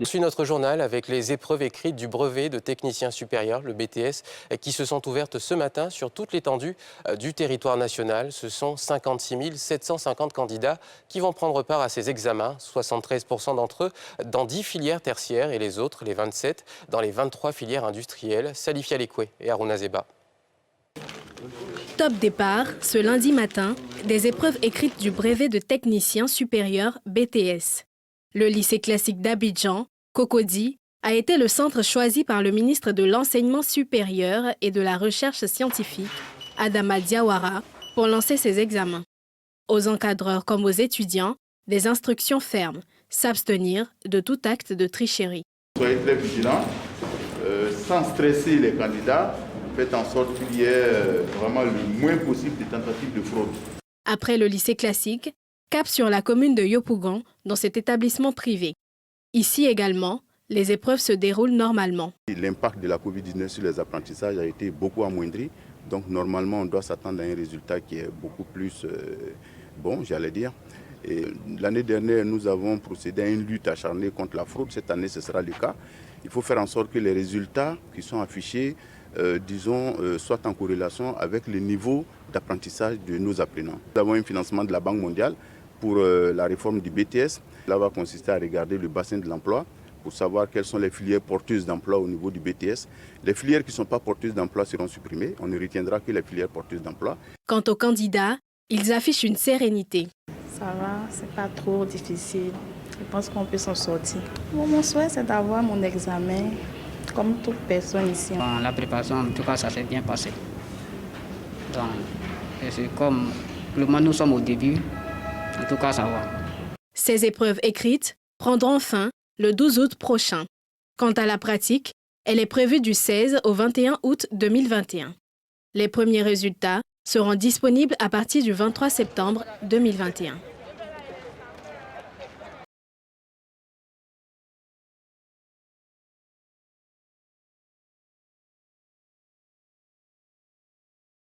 Suit notre journal avec les épreuves écrites du brevet de technicien supérieur, le BTS, qui se sont ouvertes ce matin sur toute l'étendue du territoire national. Ce sont 56 750 candidats qui vont prendre part à ces examens, 73% d'entre eux dans 10 filières tertiaires et les autres, les 27, dans les 23 filières industrielles. Salifia Lekwe et Aruna Zeba. Top départ, ce lundi matin, des épreuves écrites du brevet de technicien supérieur BTS. Le lycée classique d'Abidjan, Cocody, a été le centre choisi par le ministre de l'Enseignement supérieur et de la Recherche scientifique, Adama Diawara, pour lancer ses examens. Aux encadreurs comme aux étudiants, des instructions fermes, s'abstenir de tout acte de tricherie. Soyez très vigilants, sans stresser les candidats, faites en sorte qu'il y ait vraiment le moins possible de tentatives de fraude. Après le lycée classique, cap sur la commune de Yopougon, dans cet établissement privé. Ici également, les épreuves se déroulent normalement. L'impact de la Covid-19 sur les apprentissages a été beaucoup amoindri. Donc normalement, on doit s'attendre à un résultat qui est beaucoup plus bon, j'allais dire. L'année dernière, nous avons procédé à une lutte acharnée contre la fraude. Cette année, ce sera le cas. Il faut faire en sorte que les résultats qui sont affichés, soient en corrélation avec le niveau d'apprentissage de nos apprenants. Nous avons un financement de la Banque mondiale pour la réforme du BTS. Cela va consister à regarder le bassin de l'emploi pour savoir quelles sont les filières porteuses d'emploi au niveau du BTS. Les filières qui ne sont pas porteuses d'emploi seront supprimées. On ne retiendra que les filières porteuses d'emploi. Quant aux candidats, ils affichent une sérénité. Ça va, c'est pas trop difficile. Je pense qu'on peut s'en sortir. Mon souhait, c'est d'avoir mon examen comme toute personne ici. La préparation, en tout cas, ça s'est bien passé. Donc, c'est comme le moment nous sommes au début, en tout cas, ça va. Ces épreuves écrites prendront fin le 12 août prochain. Quant à la pratique, elle est prévue du 16 au 21 août 2021. Les premiers résultats seront disponibles à partir du 23 septembre 2021.